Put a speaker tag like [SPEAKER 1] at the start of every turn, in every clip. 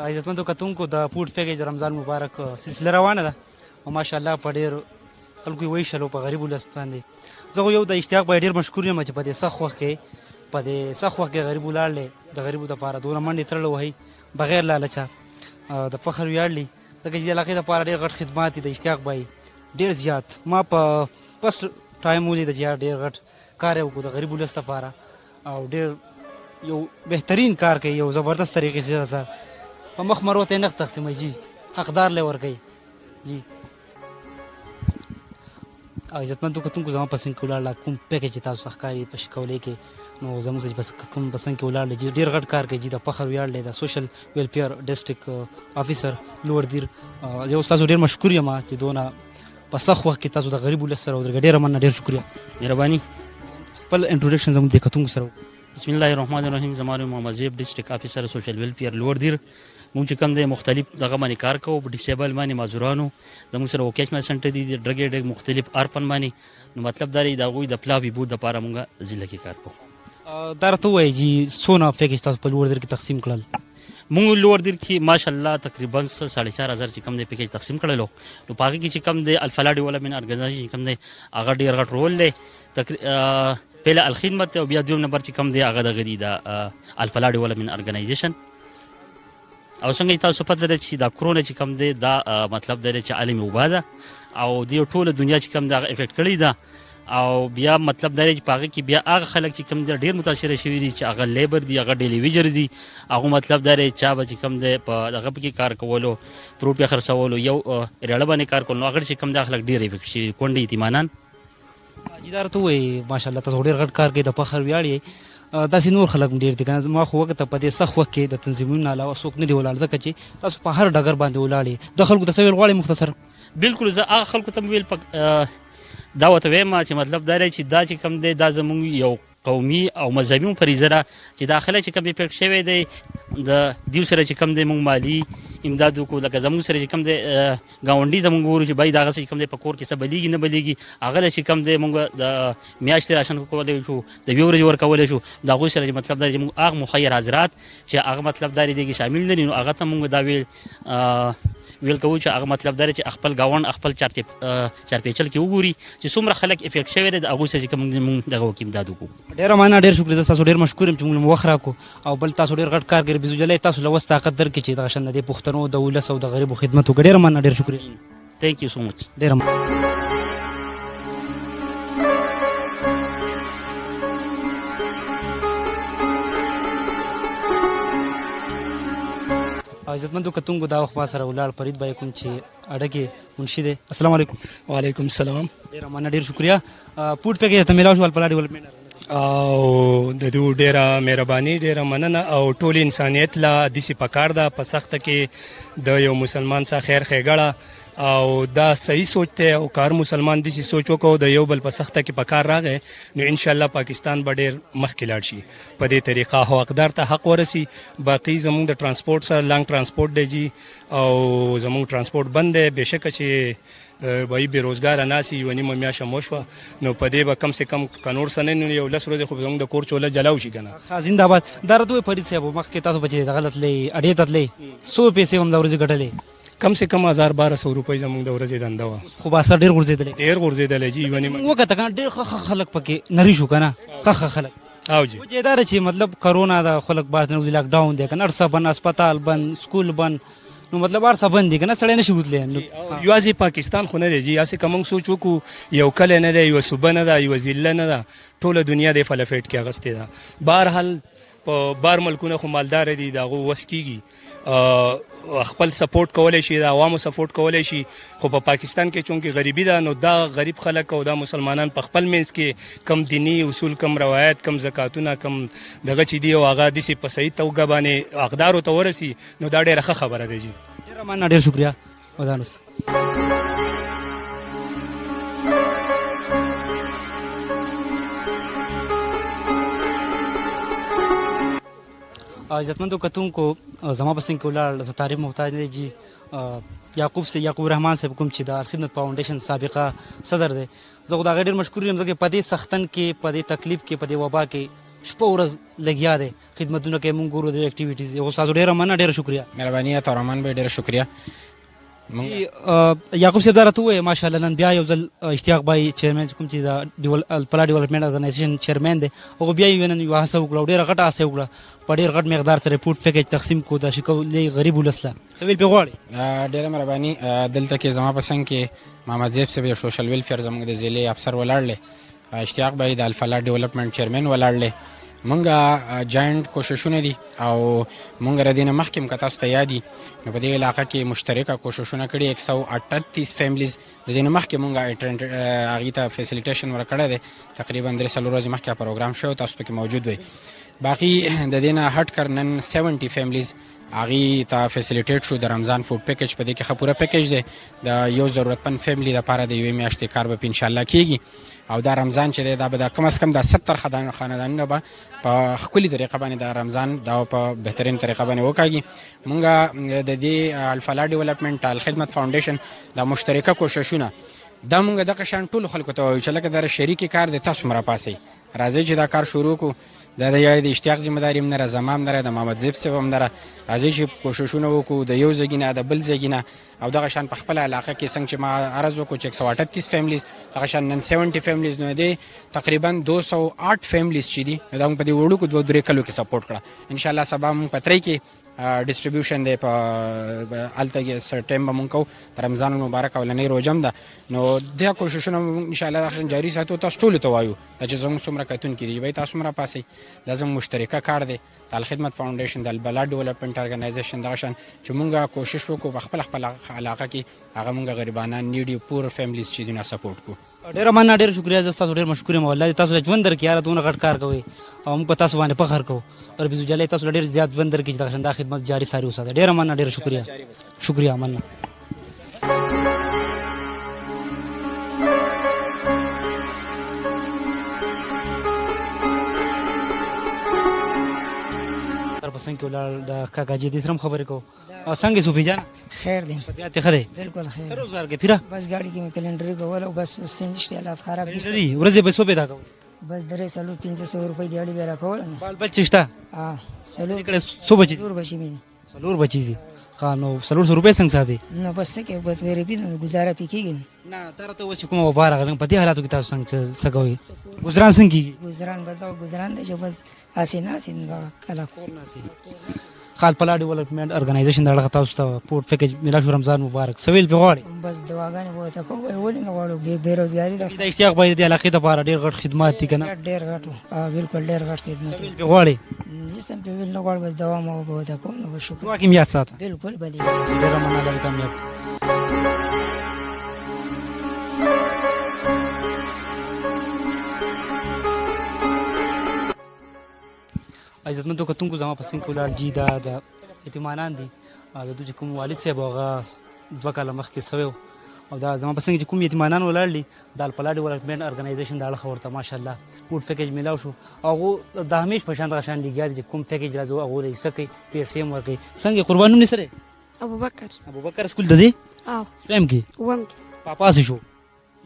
[SPEAKER 1] عزتمندو کتونکو د فوډ پیکیج رمضان مبارک سلسله روانه ده او ماشاءالله په ډېر خلکو یې ویشلو په غریبو لاس باندې. زه خو یو د اشتیاق باندې ډېر مشکور یم چې په دې سخت وخت کې غریب ولاړلی د غریبو دپاره دونه منډې تړلې وهي بغیر لالچه د فخر ویاړلي ځکه چې د علاقې دپاره ډېر غټ خدمات دي د اشتیاق بای ډېر زیات. ما په پس ټایم ولید چې ډېر غټ کار یې وکړو د غریبو لاس دپاره او ډېر یو بهترین کار کوي یو زبردست طریقې سره په مخ مرو ته نقد تقسیموي جی حقدار له ورکوي جی. عزتمندو کتونکو زما پسند کې ولاړ کوم پیکیج تاسو ښکاري په شکولې کې نو زموږ چې کوم پسند کې ولاړ جی ډېر غټ کار کوي جی د فخر ویاړ دی د سوشل ویلفیر ډسټرکټ افیسر لوړ دیر یو تاسو ډېر مشکور یم چې دونه په سخت وخت کې تاسو د غریبو ولس سره ودرېږئ ډېره مننه ډېر شکریه
[SPEAKER 2] مهرباني.
[SPEAKER 1] خپل انټروډکشن زموږ د کتونکو سره
[SPEAKER 2] بسم الله الرحمن الرحیم. زما نوم محمد زیب ډسټرکټ افیسر سوشل ویلفیر لوړ دیر. مونږ چې کوم دی مختلف دغه باندې کار کوو په ډیسیبل باندې معذورانو زموږ سره ووکیشنل سنټر دي د ډرګ مختلف ارپن باندې نو مطلب دا دی د هغوی د پلاوي بود دپاره مونږ ضلع کې کار کوو.
[SPEAKER 1] دا راته ووایي چې څونه پیکیج تاسو په لوړ دیر کې تقسیم کړل؟
[SPEAKER 2] مونږ لوړ دیر کې ماشاءالله تقریبا 4,500 چې کوم دی پیکیج تقسیم کړلو نو په هغې کې چې کوم دی الفلا ډیولپمنټ ارګنایزیشن کوم دی هغه ډېر غټ رول دی. پهله الخدمت او بیا دویم نمبر چې کوم دی هغه دغه دی د الفلا ډیولپمنټ ارګنایزیشن. او څنګه تاسو پته لرئ چې دا کرونا چې کوم دی دا مطلب دی چې عالمي وبا ده او د ټوله دنیا چې کوم دی هغه افیکټ کړی ده او بیا مطلب دی چې په هغې کې بیا هغه خلک چې کوم دی ډېر متاثره شوي دي چې هغه لیبر دي هغه ډیلی ویجر دي هغه مطلب دی چا به چې کوم دی په دغه پکې کار کولو پروټ پې خرڅولو یو ریاړه باندې کار کولو هغه چې کوم دی خلک ډېر افیکټ شوي کونډې یتیمانان.
[SPEAKER 1] جی دا راته ووایي ماشاءالله تاسو ډېر غټ کار کوي د فخر ویاړ یې داسې نور خلک هم ډېر دي که نه ما خو وکته په دې سخت وخت کې د تنظیمونو علاوه څوک نه دي ولاړ ځکه چې تاسو په هر ډګر باندې ولاړ یې د خلکو ته څه ویل غواړئ مختصر؟
[SPEAKER 2] بلکل زه هغه خلکو ته ویل دا ورته وایم چې مطلب دا دی چې دا چې کوم دی دا زموږ یو قومي او مذهبي فریضه ده چې دا خلک چې کوم افیکټ شوی دی د دیو سره چې کوم دی موږ مالي امداد وکړو لکه زموږ سره چې کوم دی ګاونډي ته موږ وګورو چې بای دغه چې کوم دی په کور کې څه بلیږي نه بلیږي هغه چې کوم دی موږ د میاشتې راشن کولی شو د یوې ورځې ورکولی شو د هغوی سره چې مطلب دا چې موږ هغه مخیر حضرات چې هغه مطلب دا دی کې شامل نه دي نو هغه ته موږ دا ویل کوو چې هغه مطلب دا چې خپل ګاونډ خپل چارپیچل کې وګوري چې څومره خلک افیکټ شوی دی د هغوی سره چې موږ دغه وکړو امداد وکړو.
[SPEAKER 1] ډېره مننه ډېر شکریه زه تاسو ډېر مشکور یم چې موږ وخت راکړو او بل تاسو ډېر غټ کار کوي بزو جلی تاسو له وس طاقت درکړي چې دغه شان د دې پښتنو د ولس او د غریبو خدمت وکړي. ډېره مننه ډېر شکریه.
[SPEAKER 2] تھینک یو سو مچ.
[SPEAKER 1] ډېره مننه. عزتمندو کتونکو دا وخت ما سره ولاړ فرید بای کوم چې اډه کې منشي دی. السلام علیکم.
[SPEAKER 3] وعلیکم السلام.
[SPEAKER 1] ډېره مننه ډېر شکریه. فوډ پیکیج ته میلاو شو الفلا ډیولپمنټ
[SPEAKER 3] او د دوی ډېره مهرباني ډېره مننه او ټول انسانیت لا داسې پکار ده په سخته کې د یو مسلمان څخه خیر ښېګړه او دا صحیح سوچ دی او کار مسلمان داسې سوچ وکړو د یو بل په سخته کې پکار راغی نو انشاءالله پاکستان به ډېر مخکې لاړ شي په دې طریقه حقدار ته حق ورسي. باقي زموږ د ترانسپورټ سره لانګ ترانسپورټ دی جي او زموږ ترانسپورټ بند دی بېشکه چې وایي بېروزګاره ناسي یوه نیمه میاشته مو شوه نو په دې به کم سے کم که نور څه نه نو یو 10 ورځې خو زموږ د کور چوله جلاو شي که نه.
[SPEAKER 1] ښه زنده‌باد. دا راته ووایي فرید صاحب مخکې تاسو به چې دغه ته تلئ اډې ته تلئ څو پیسې هم د ورځې ګټلې؟
[SPEAKER 3] کم سے کم 1,000-1,200 روپۍ زموږ د ورځې دنده وه.
[SPEAKER 1] خو بازار ډېر غورځېدلی
[SPEAKER 3] ډېر غورځېدلی جي یوه نیمه
[SPEAKER 1] وکته که نه ډېر ښه خلک پکې نري شو که نه ښه خلک
[SPEAKER 3] او جی
[SPEAKER 1] وجه دا ده چې مطلب کرونا ده خلک بهر ته نه وځي لاک ډاون دی که نه هر څه بند اسپتال بند سکول بند نو مطلب هر څه بند دي که نه سړی نشي وتلی.
[SPEAKER 3] یوازې پاکستان خو نه دی جي هسې که موږ سوچ وکړو یو کلی نه دی یوه صوبه نه ده یوه ضلع نه ده ټوله دنیا د فلفیټ کې اغستې ده. بهرحال په بار ملکونه خو مالداره دي د هغو وس کېږي خپل سپورټ کولی شي د عوامو سپورټ کولی شي خو په پاکستان کې چونکې غریبي ده نو دا غریب خلک او دا مسلمانان په خپل منځ کې کم دینی اصول کم روایت کم زکاتونه کم دغه چې دي او هغه داسې په صحیح توګه باندې اقدارو ته ورسي نو دا ډېره ښه خبره ده جي.
[SPEAKER 1] ډېره مننه ډېر شکریه. ودانوس. عزتمندو کتونکو زما پسند کې ولاړ زه تعریف محتاج نه جی یعقوب رحمان صاحب کوم چې د الخدمت فاونډیشن سابقه صدر دی زه خو د هغه ډېر مشکور یم ځکه په دې سختن کې په دې تکلیف کې په دې وبا کې شپه ورځ لګیا دی خدمتونه کوي مونږ ګورو د اکټیویټیز یو تاسو ډیره مننه ډیره شکریا
[SPEAKER 4] مهرباني تورمان به ډیره شکریا
[SPEAKER 1] یعقوب صاحب دا راته ووایه ماشاءالله نن بیا یو ځل اشتیاق بای چیرمن کوم چې د الفلا ډیولپمنټ ارګنایزیشن چیرمن دی هغه بیا یې نن یوه هڅه وکړه او ډېره غټه هڅه وکړه په ډېر غټ مقدار سره فوډ پیکج تقسیم کو دا شکولې غریب ولس له څه ویل پرې غواړې
[SPEAKER 4] ډیره مهرباني دلته کې زما په څنګ کې محمد زیب صاحب یو سوشل ویلفیر زموږ د ضلع افسر ولاړ اشتیاق بای د الفلا ډیولپمنټ چیرمن ولاړ مونږه جاینټ کوششونه دي او مونږ ردینه مخکې که تاسو ته یادي نو په دې علاقه کې مشترکه کوششونه کړي 138 فیملیز د دې نه مخکې مونږه هغې ته فیسیلیټیشن ورکړی دی تقریبا 3 ورځې مخکې پروګرام شو تاسو پکې موجود وئ باقي د دې نه هټ کر نن 70 فیملیز هغې ته فیسیلیټیټ شو د رمضان فوډ پیکج په دې کې ښه پوره پیکج دی د یو ضرورتمند فیملی دپاره د یوې میاشتې کار به په انشاءالله کېږي او دا رمضان چې دی دا به د کم از کم د 70 خاندانونه به په ښکلې طریقه باندې د رمضان دا په بهترین طریقه باندې وکاږي مونږ د دې الفلا ډیولپمنټ الخدمت فاونډیشن د مشترکه کوششونه دا مونږ دغه شان ټولو خلکو ته وایو چې لکه دا شریکي کار دی تاسو هم راپاسئ راځئ چې دا کار شروع کړو دا د اشتیاق ذمه داري هم نه ده زما هم نه ده د محمد زیب صاحب هم نه ده راځئ چې کوششونه وکړو د یو ځای نه د بل ځای نه او دغه شان په خپله علاقه کې څنګه چې ما عرض وکړو چې 138 فیملیز دغه شان نن 70 فیملیز نو دی تقریبا 208 فیملیز چې دي نو دا موږ په دې وړوکو 2-3 کلو کې سپورټ کړه انشاءالله سبا موږ په ترې کې ډسټریبیوشن دی په هلته کې سپټمبر مونږ کوو رمضان المبارک اولنۍ روژه هم ده نو دا کوششونه انشاءالله دغه جاري ساتو تاسو ټولو ته وایو دا چې زموږ څومره کتونکي دي باید تاسو هم راپاسئ دا زموږ مشترکه کار دی د الخدمت فاونډیشن د البلا ډیولپمنټ ارګنایزیشن دغه شان چې مونږ کوشش وکړو په خپل علاقه کې هغه مونږ غریبانان نیډي پور فیملیز چې دي نه سپورټ کړو
[SPEAKER 1] ډیره مننه ډیره شکریا زه ستاسو ډیر مشکور یم والله تاسو ژوند درکړي یاره دونه غټ کار کوئ او موږ په تاسو باندې فخر کوو او بزو جلې تاسو ډیر زیات ژوند درکړي چې دغه خدمت جاري ساري وساتئ ډیره مننه ډیره شکریا مننه پسند کې ولاړ د کاکاجي د سرم خبرې کو څنګه سو پیجانا
[SPEAKER 5] خیر دی
[SPEAKER 1] طبيعت خره
[SPEAKER 5] بالکل خیر
[SPEAKER 1] سره وزار کې پیرا
[SPEAKER 5] بس गाड़ी کې کلندر کول او بس سندشتي حالات خراب دي
[SPEAKER 1] دي ورځې به سو پیدا کو
[SPEAKER 5] بس درې سالو 500 روپۍ دی اړي بیره کول
[SPEAKER 1] بال بچشتا
[SPEAKER 5] سالو
[SPEAKER 1] کله سو بچي
[SPEAKER 5] دور بچي مې
[SPEAKER 1] سلور بچي دي خانو سلور سو روپۍ څنګه ساتي
[SPEAKER 5] نو بس کې بس غریبي نه گزاره پکېږي
[SPEAKER 1] نه تر ته و چې کومه وباره غلم په دې حالاتو کې تاسو څنګه سګوي گزاران څنګه کیږي
[SPEAKER 5] گزاران بتاو گزاران دی چې بس اسینه کلا
[SPEAKER 1] کور ناسي خال پلا ډیولپمنٹ ارګنایزیشن دغه تاسو ته فوډ پیکج ملا شو رمضان مبارک سویل په غواړي
[SPEAKER 5] بس دواګانې وو ته کوی ولې نه غواړو بیروزګاری ده
[SPEAKER 1] د اشتیاق باید د علاقې د لپاره ډیر غټ خدمات دي کنه
[SPEAKER 5] ډیر غټ بالکل ډیر غټ خدمت
[SPEAKER 1] سویل په غواړي
[SPEAKER 5] جسم په ویل نه غواړو بس دوام او به ته کوم نو شکر
[SPEAKER 1] دعا کې میات ساته
[SPEAKER 5] بالکل بدی
[SPEAKER 1] ډیر مننه لږ کامیاب عزتمندو کتونکو زما پسند کولال جی دا د اطمینان دي د دوی کوم والد صاحب هغه 2 کاله مخکې سوی او دا زما پسند چې کوم اطمینان ولاړ دي د الپلا ډیولپمنٹ ارګنایزیشن دا اړه ورته ماشاءالله فوډ پیکج ملاو شو او د همیش په شان د شان لګیا دي کوم پیکج راځو هغه لري سکه پیسې ورکي څنګه قربانونه سره ابو بکر سکول د دې سویم کې
[SPEAKER 6] وم
[SPEAKER 1] پاپا شو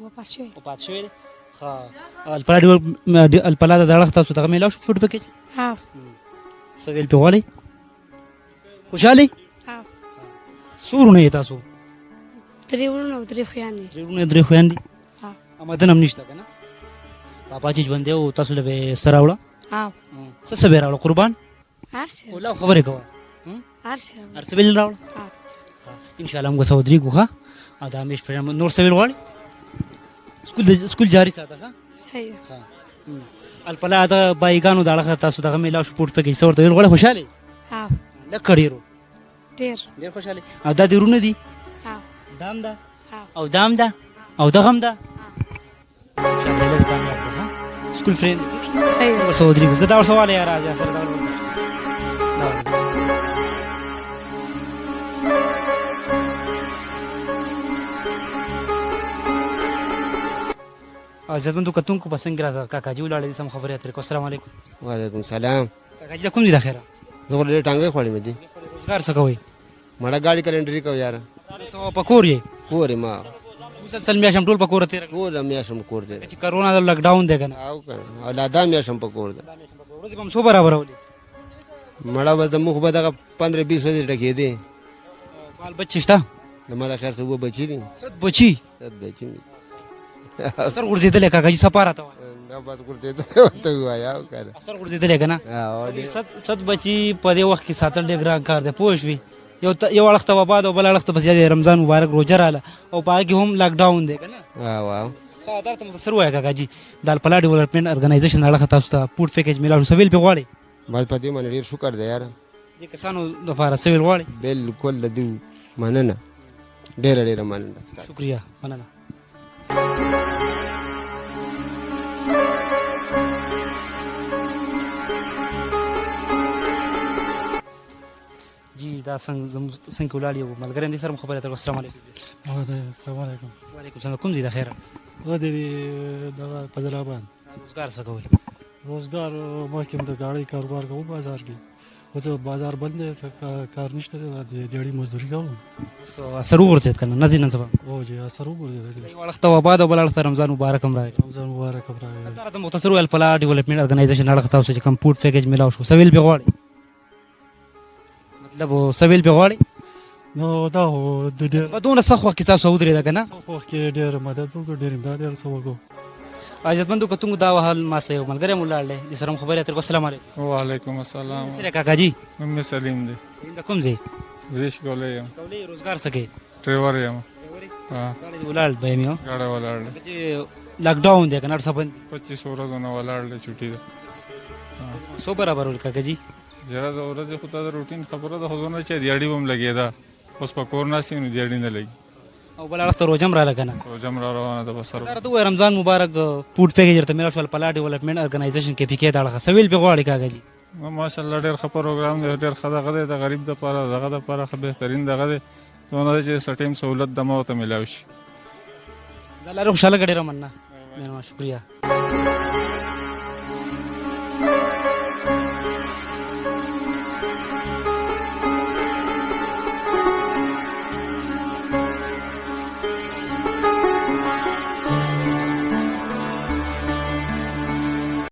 [SPEAKER 6] و
[SPEAKER 1] پاتشوي ها الپلا د اړه تاسو ته ملاو شو فوډ پیکج سویل په غالي خوشالي سورونه تاسو
[SPEAKER 6] درې
[SPEAKER 1] خويندې امدن هم نشته کنه پاپا چې ژوند دی او تاسو له سره وړه څه څه به راوړه قربان ولا خبره کوه ارسبل راوړه ان شاء الله موږ سعودي کوه دا مش پر نور سویل غواړي سکول جاری ساته ها
[SPEAKER 6] صحیح
[SPEAKER 1] الپلا د بایګانو د اړه تاسو دغه میلاو سپورټ پکې څور ته ویل غواړي خوشاله لکړیرو
[SPEAKER 6] ډیر
[SPEAKER 1] خوشاله او دا دیرونه دي دام دا او دام دا او دغم دا انشاءالله له کامیاب ده سکول فرند
[SPEAKER 6] صحیح
[SPEAKER 1] سعودي زه دا سوال یې راځه سره دا عزتمندو کتونکو پسند راځه کاکاجي ولاړې سم خبرې اترې السلام علیکم
[SPEAKER 7] وعلیکم السلام
[SPEAKER 1] کاکاجي دا کوم دي د خیره
[SPEAKER 7] زه ورته ټانګې خوړې مې دي
[SPEAKER 1] روزګار څه کوي
[SPEAKER 7] مړه گاډي کلندري کو یار
[SPEAKER 1] سو پکور یې
[SPEAKER 7] کور ما
[SPEAKER 1] مسلسل میاشم ټول پکور تیر
[SPEAKER 7] ټول میاشم کور دې
[SPEAKER 1] چې کرونا د لاک ډاون دی کنه
[SPEAKER 7] او کنه او لا دا میاشم پکور دې
[SPEAKER 1] ورځې به هم څو برابرولې
[SPEAKER 7] مړه بس د مخ به دغه 15-20 ورځې ډکېدې
[SPEAKER 1] بال بچې شته
[SPEAKER 7] د ما د خیر څه اووه بچي دي
[SPEAKER 1] ست بچي
[SPEAKER 7] 7 بچي مې
[SPEAKER 1] سر غورځېدلی کاکاجي څه پاره ته وایه
[SPEAKER 7] دا بس ورته ورته ووایه او که نه
[SPEAKER 1] سر غورځېدلی که نه
[SPEAKER 7] او ډېر
[SPEAKER 1] ست بچي په دې وخت کې ساتل ډېر ګران کار دی پوه شوې یو اړخ ته وباد او بل اړخ ته بس یا د رمضان مبارک روژه راله او په هغه کې هم لاکډاون دی که نه
[SPEAKER 7] او او
[SPEAKER 1] دا ته مختصر ووایه کاکاجي د الفلا ډیولپمنټ ارګنایزیشن اړخه تاسو ته فوډ پیکیج میلاو شو څه ویل پې غواړئ
[SPEAKER 7] بس په دې باندې ډېر شکر دی یاره
[SPEAKER 1] دې کسانو دپاره څه ویل غواړئ
[SPEAKER 7] بالکل د دوی مننه ډېره ډېره مننه ستا
[SPEAKER 1] شکریه مننه جی دا څنګه ولاړ یو ملګری هم دې سره مو خبرې اترې السلام علیکم
[SPEAKER 8] السلام علیکم
[SPEAKER 1] وعلیکم السلام کوم ځای د خیره
[SPEAKER 8] زه د دغه فضل آباد
[SPEAKER 1] روزګار څه کوئ
[SPEAKER 8] روزګار مخکې د ګاډۍ کاروبار کوم بازار کې اوس بازار بند دی کار نشته دی د دیاړي مزدوري کوم
[SPEAKER 1] اثر وغورځېد که نه نه ځي نن سبا
[SPEAKER 8] او جی اثر وګورځېدلی
[SPEAKER 1] یو اړخ ته وباد او بل اړخ ته رمضان مبارک هم راغی
[SPEAKER 8] رمضان مبارک هم راغلی
[SPEAKER 1] دا راته مختصر وویل فلا ډیولپمنټ ارګنایزیشن اړخ تاسو چې کوم فوډ پیکیج میلاو شو څه ویل پې غواړئ مطلب څه ویل پې غواړئ
[SPEAKER 8] نو دا خو د ډېر
[SPEAKER 1] په دونه سخت وخت کې تاسو ودرېده که نه
[SPEAKER 8] وخت کې ډېر مدد وکړو ډېر امداد یې څه وکړو
[SPEAKER 1] عزتمندو کتونګو دا وهل ما سره یو ملګری مو ولاړ دی دې سره هم خبرې اترې کوو السلام علیکم
[SPEAKER 9] وعلیکم السلام
[SPEAKER 1] سره کاکاجي
[SPEAKER 9] نوم مې سلیم دی
[SPEAKER 1] د کوم ځای
[SPEAKER 9] ریش کولی یم
[SPEAKER 1] کولې روزګار څه کوي
[SPEAKER 9] ډریور یم
[SPEAKER 1] ګاډی دې ولاړ به مې
[SPEAKER 9] ګاډی ولاړ دی
[SPEAKER 1] چې لاکډاون دی که نه څه بند
[SPEAKER 9] 25 ورځو نه ولاړ دی چوټي ده
[SPEAKER 1] څو برابر ول کاکاجي
[SPEAKER 9] یاره د ورځې خو ته د روټین خبره ده خو زه نه چې دیاړي به هم لګېده اوس په کور ناست یم نو دیاړي نه لګي
[SPEAKER 1] او بل اړخ ته روژه هم راله که نه
[SPEAKER 9] روژه هم را روانه ده بس سره
[SPEAKER 1] دا راته ووایه رمضان مبارک فوډ پیکیج درته میلاو شو الفلا ډیولپمنټ ارګنایزیشن کې پی کې د اړخه څه ویل پې غواړئ کاکاجي
[SPEAKER 9] ماشاءالله ډېر ښه پروګرام دی ډېر ښه دغه دی د غریب دپاره دغه دپاره ښه بهترین دغه دی دونه دی چې څه ټایم سهولت دمه ورته میلاو شي
[SPEAKER 1] زه لا خوشحاله ډېره مننه مهربانه شکریه